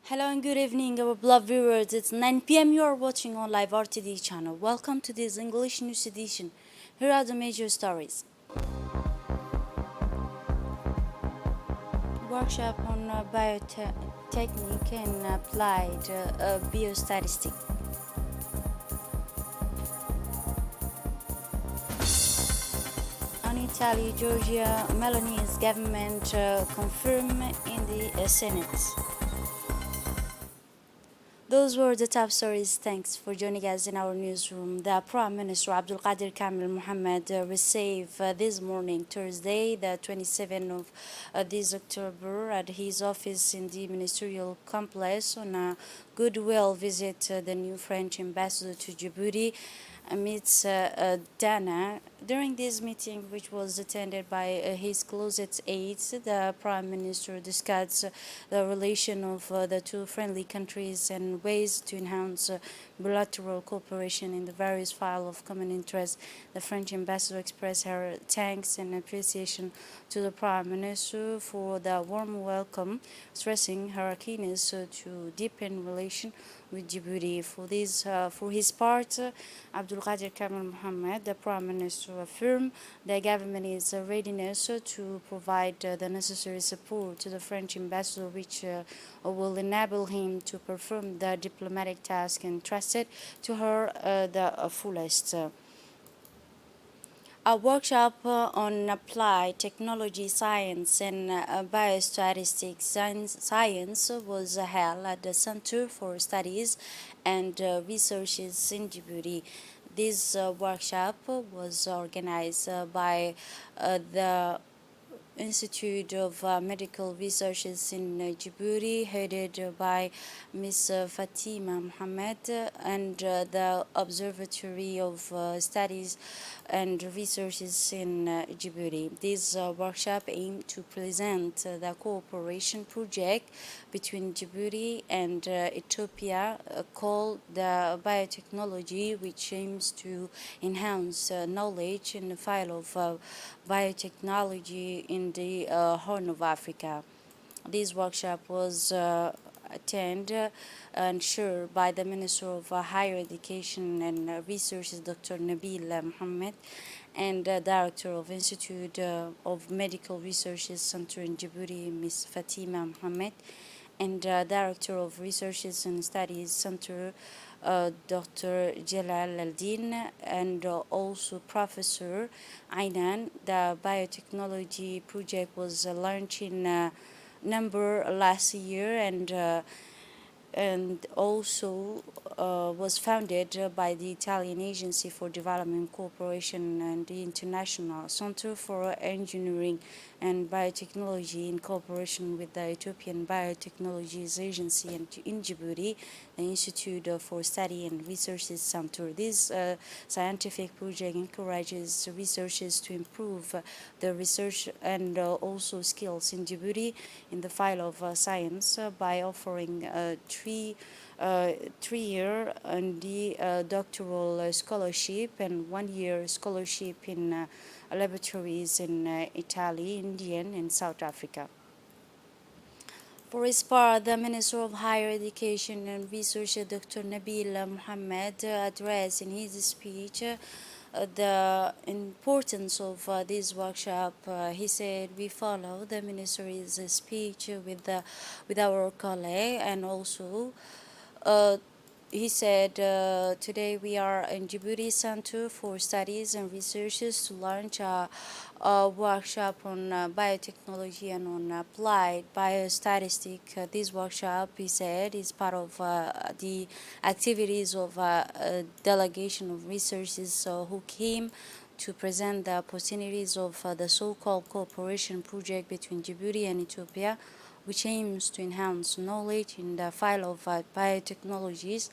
Hello and good evening, our beloved viewers. It's 9 p.m. You are watching on Live RTD channel. Welcome to this English news edition. Here are the major stories. Workshop on biotechnique and applied biostatistics. On Italy, Georgia, Meloni's government confirmed in the Senate. Those were the top stories. Thanks for joining us in our newsroom. The Prime Minister Abdul Qadir Kamil Mohammed received this morning, Thursday, the 27th of this October, at his office in the ministerial complex on a goodwill visit the new French ambassador to Djibouti amidst Dana. During this meeting, which was attended by his closest aides, the Prime Minister discussed the relation of the two friendly countries and ways to enhance bilateral cooperation in the various files of common interest. The French ambassador expressed her thanks and appreciation to the Prime Minister for the warm welcome, stressing her keenness to deepen relations with Djibouti. For his part, Abdul Qadir Kamil Mohammed, the Prime Minister, affirmed the government is readiness to provide the necessary support to the French ambassador, which will enable him to perform the diplomatic task entrusted to her the fullest. A workshop on applied technology science and biostatistics science was held at the Center for Studies and Researches in Djibouti. This workshop was organized by the Institute of Medical Researches in Djibouti, headed by Ms. Fatima Mohammed, and the Observatory of Studies and Researches in Djibouti. This workshop aimed to present the cooperation project between Djibouti and Ethiopia called the biotechnology, which aims to enhance knowledge in the field of biotechnology in the Horn of Africa. This workshop was attended and shared by the Minister of Higher Education and Research, Dr. Nabil Mohammed, and Director of Institute of Medical Researches Center in Djibouti, Ms. Fatima Mohammed, and Director of Researches and Studies Center, Dr. Jalal Aldin, and also Professor Ainan. The biotechnology project was launched in number last year and also was founded by the Italian Agency for Development Cooperation and the International Center for Engineering and Biotechnology in cooperation with the Ethiopian Biotechnologies Agency in Djibouti, the Institute for Study and Research Center. This scientific project encourages researchers to improve the research and also skills in Djibouti in the field of science by offering 3 year and the doctoral scholarship and 1 year scholarship in laboratories in Italy, India, and South Africa. For his part, the Minister of Higher Education and Research, Dr. Nabil Mohammed, addressed in his speech the importance of this workshop. He said, "We follow the Minister's speech with our colleague, and also uh, he said, today we are in Djibouti Center for Studies and Researches to launch a workshop on biotechnology and on applied biostatistics. This workshop, he said, is part of the activities of a delegation of researchers who came to present the opportunities of the so-called cooperation project between Djibouti and Ethiopia, which aims to enhance knowledge in the field of biotechnologies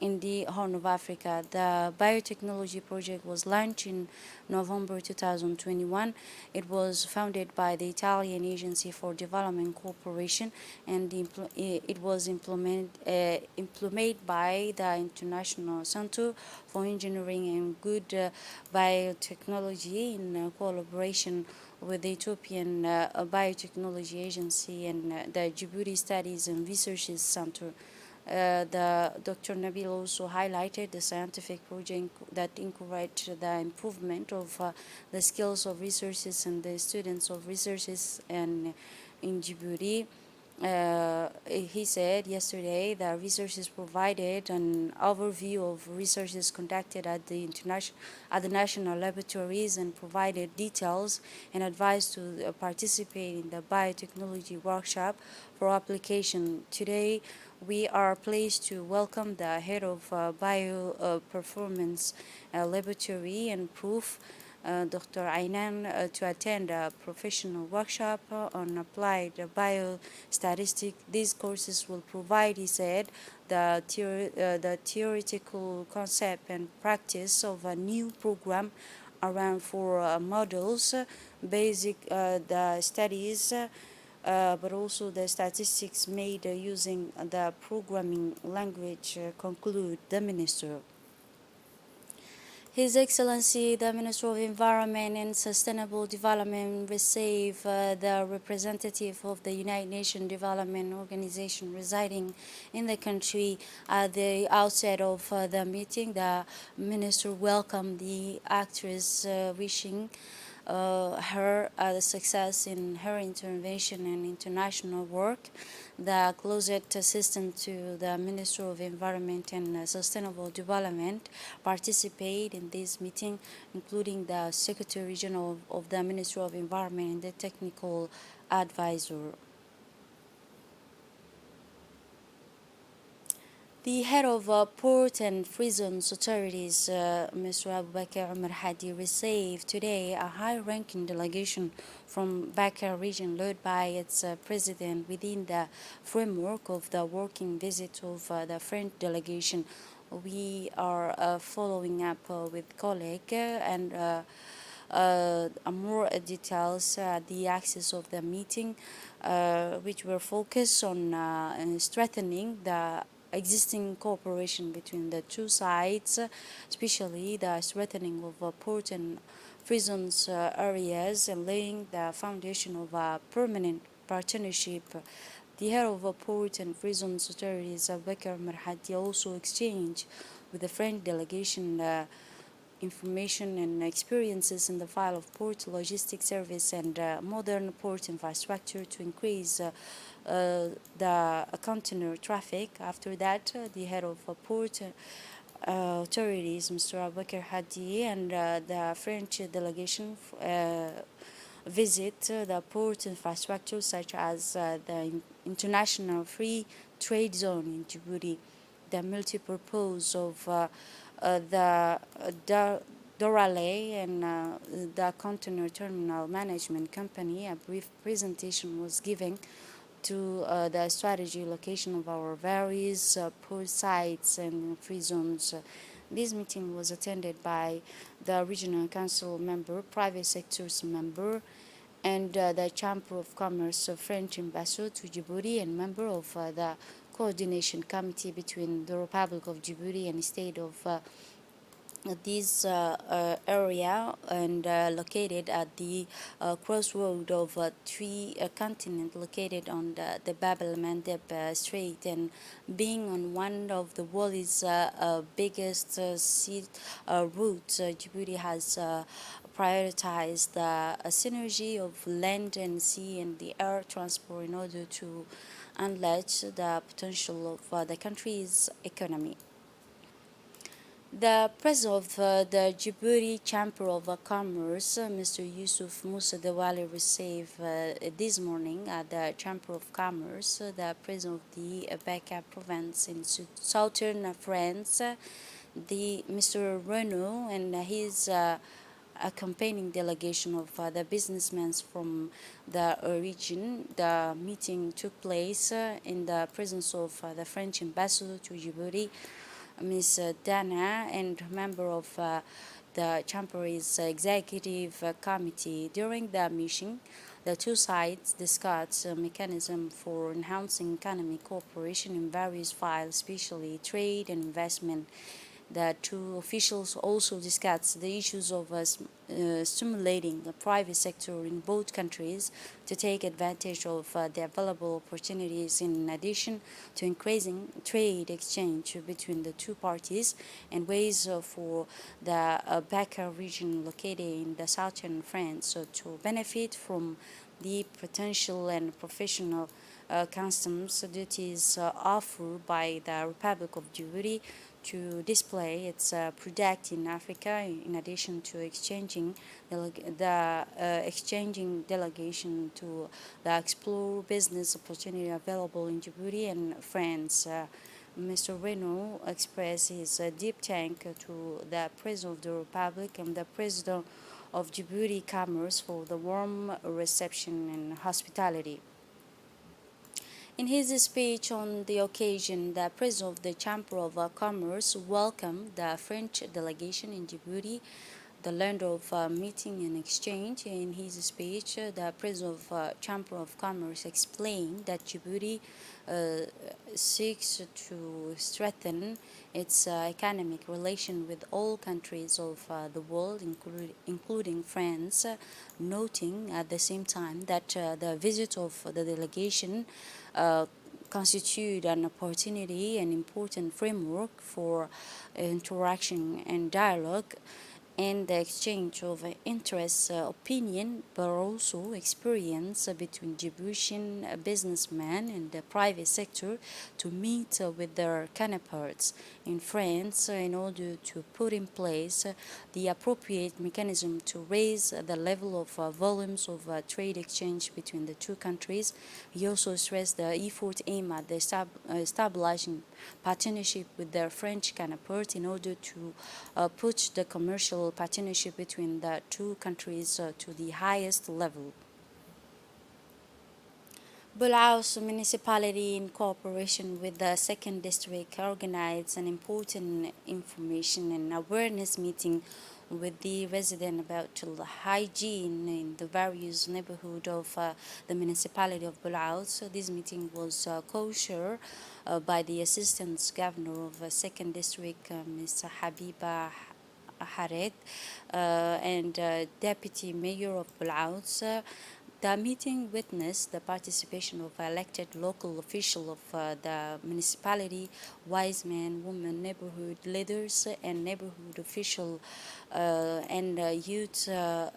in the Horn of Africa. The biotechnology project was launched in November 2021. It was founded by the Italian Agency for Development Cooperation, and it was implemented by the International Center for Engineering and Good Biotechnology in collaboration with the Ethiopian Biotechnology Agency and the Djibouti Studies and Researches Center. The Dr. Nabil also highlighted the scientific project that encouraged the improvement of the skills of researchers and the students of researchers and in Djibouti. He said yesterday that researchers provided an overview of researches conducted at the national laboratories and provided details and advice to participate in the biotechnology workshop for application. Today, we are pleased to welcome the head of bio performance laboratory and proof, Dr. Ainan, to attend a professional workshop on applied biostatistics. These courses will provide, he said, the theoretical concept and practice of a new program around four models, basic the studies, but also the statistics made using the programming language, conclude the minister. His Excellency, the Minister of Environment and Sustainable Development, received the representative of the United Nations Development Organization residing in the country. At the outset of the meeting, the Minister welcomed the actress, wishing her the success in her intervention and international work. The closest assistant to the Minister of Environment and Sustainable Development participate in this meeting, including the Secretary General of the Ministry of Environment and the technical advisor. The head of Port and Free Zones Authorities, Mr. Abubakar Umar Hadi, received today a high-ranking delegation from Bakar region led by its president within the framework of the working visit of the French delegation. We are following up with colleague and more details the axis of the meeting, which were focused on strengthening the existing cooperation between the two sides, especially the strengthening of port and free zones areas and laying the foundation of a permanent partnership. The head of port and free zones authorities, Bakar Marhadi, also exchanged with the French delegation information and experiences in the file of port logistics service and modern port infrastructure to increase the container traffic. After that, the head of port authorities, Mr. Abubakar Hadi, and the French delegation visit the port infrastructure such as the international free trade zone in Djibouti, the multi-purpose of the Dorale and the Container Terminal Management Company. A brief presentation was given to the strategy location of our various port sites and free zones. This meeting was attended by the Regional Council member, private sectors member, and the Chamber of Commerce French ambassador to Djibouti and member of the coordination committee between the Republic of Djibouti and the state of this area and located at the crossroad of three continents located on the Bab el Mandeb Strait, and being on one of the world's biggest sea routes, Djibouti has prioritized the synergy of land and sea and the air transport in order to unleash the potential of the country's economy. The president of the Djibouti Chamber of Commerce, Mr. Yusuf Moussa Dewali, received this morning at the Chamber of Commerce the president of the Bekaa province in southern France, the Mr. Renault, and his accompanying delegation of the businessmen from the region. The meeting took place in the presence of the French ambassador to Djibouti, Ms. Dana, and member of the Chamber's executive committee. During the meeting, the two sides discussed a mechanism for enhancing economic cooperation in various files, especially trade and investment. The two officials also discussed the issues of stimulating the private sector in both countries to take advantage of the available opportunities, in addition to increasing trade exchange between the two parties, and ways for the Becker region located in the southern France to benefit from the potential and professional customs duties offered by the Republic of Djibouti to display its product in Africa, in addition to exchanging delegation to the explore business opportunity available in Djibouti and France. Mr. Renault expressed his deep thanks to the President of the Republic and the President of Djibouti Commerce for the warm reception and hospitality. In his speech on the occasion, the President of the Chamber of Commerce welcomed the French delegation in Djibouti, the land of meeting and exchange. In his speech, the President of Chamber of Commerce explained that Djibouti seeks to strengthen its economic relation with all countries of the world, including France, noting at the same time that the visit of the delegation constitute an opportunity and important framework for interaction and dialogue and the exchange of interests, opinion, but also experience between Djiboutian businessmen and the private sector to meet with their counterparts in France in order to put in place the appropriate mechanism to raise the level of volumes of trade exchange between the two countries. He also stressed the effort aimed at the establishing partnership with their French counterparts in order to put the commercial partnership between the two countries to the highest level. Bulaus municipality, in cooperation with the second district, organized an important information and awareness meeting with the resident about the hygiene in the various neighborhoods of the municipality of Bulaus. So this meeting was co-chaired by the assistant governor of second district, Ms. Habiba Haret, and deputy mayor of Bulaus. The meeting witnessed the participation of elected local officials of the municipality, wise men, women, neighborhood leaders, and neighborhood officials and youth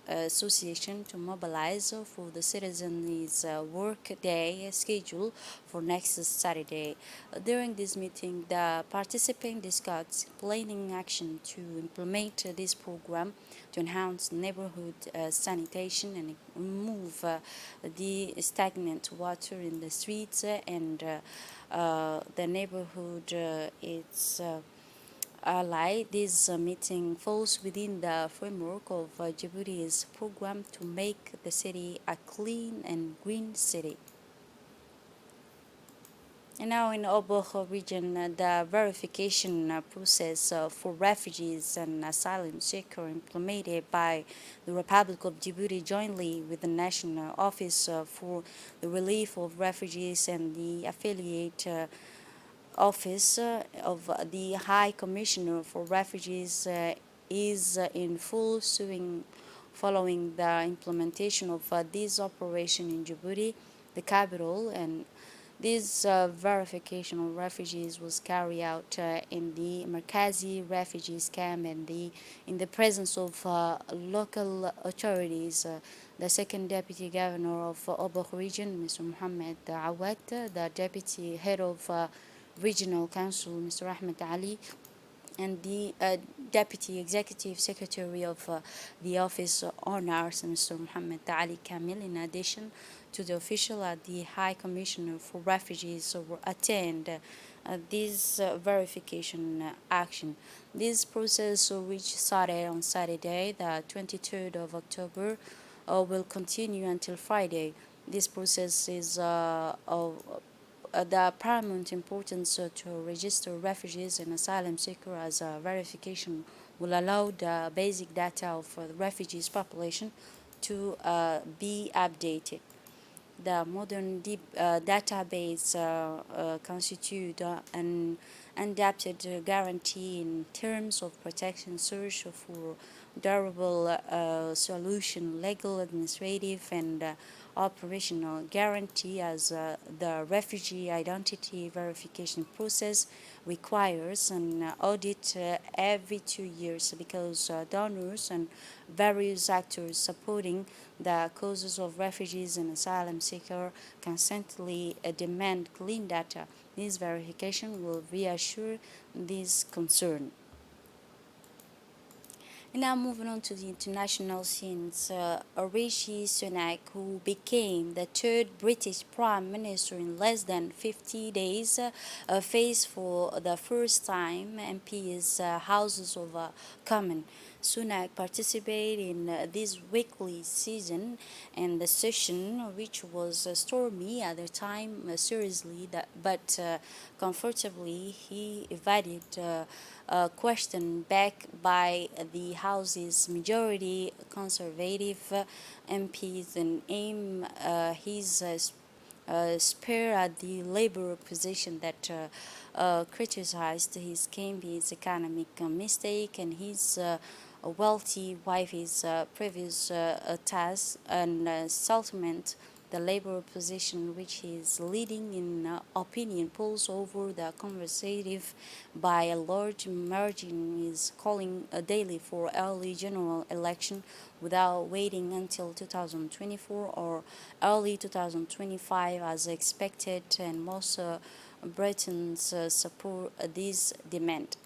association to mobilize for the citizens' work day schedule for next Saturday. During this meeting, the participants discussed planning action to implement this program to enhance neighborhood sanitation and remove the stagnant water in the streets and the neighborhood. It's ally. This meeting falls within the framework of Djibouti's program to make the city a clean and green city. And now in Oboh region, the verification process for refugees and asylum seekers implemented by the Republic of Djibouti jointly with the National Office for the Relief of Refugees and the affiliate Office of the High Commissioner for Refugees is in full swing following the implementation of this operation in Djibouti, the capital, and this verification of refugees was carried out in the Markazi refugees camp and in the presence of local authorities. The second deputy governor of Oboh region, Mr. Mohammed Awad, the deputy head of regional council, Mr. Ahmed Ali, and the Deputy Executive Secretary of the Office on Arts, Mr. Mohammed Ali Kamil, in addition to the official at the High Commissioner for Refugees, will attend this verification action. This process, which started on Saturday, the 23rd of October, will continue until Friday. This process is the paramount importance to register refugees and asylum seekers as a verification will allow the basic data of the refugees population to be updated. the modern deep database constitute an adapted guarantee in terms of protection, search for durable solution, legal, administrative, and operational guarantee as the refugee identity verification process requires an audit every 2 years because donors and various actors supporting the causes of refugees and asylum seekers constantly demand clean data. This verification will reassure this concern. Now moving on to the international scenes, Rishi Sunak, who became the third British Prime Minister in less than 50 days, faced for the first time MPs Houses of Commons. Sunak participated in this weekly session and the session, which was stormy at the time, seriously, but comfortably, he evaded a question backed by the House's majority conservative MPs and aim his spear at the Labour opposition that criticized his campaign's economic mistake and his wealthy wife's previous task and settlement. The Labour opposition, which is leading in opinion polls over the Conservative by a large margin, is calling daily for early general election without waiting until 2024 or early 2025 as expected, and most Britons support this demand.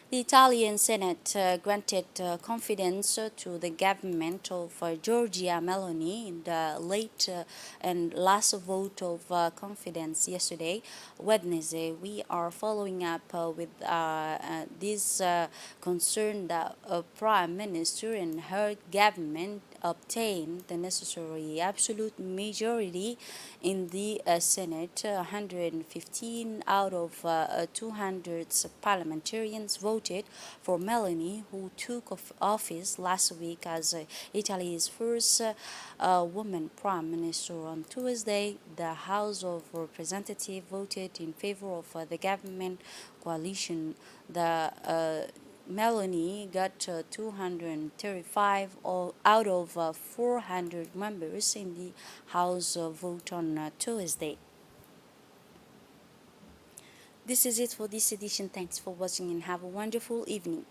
The Italian Senate granted confidence to the government of Giorgia Meloni in the late and last vote of confidence yesterday, Wednesday. We are following up with this concern that Prime Minister and her government obtain the necessary absolute majority in the Senate. 115 out of 200 parliamentarians voted for Meloni, who took office last week as Italy's first woman prime minister. On Tuesday, the House of Representatives voted in favor of the government coalition. The Meloni got 235 out of 400 members in the House vote on Tuesday. This is it for this edition. Thanks for watching and have a wonderful evening.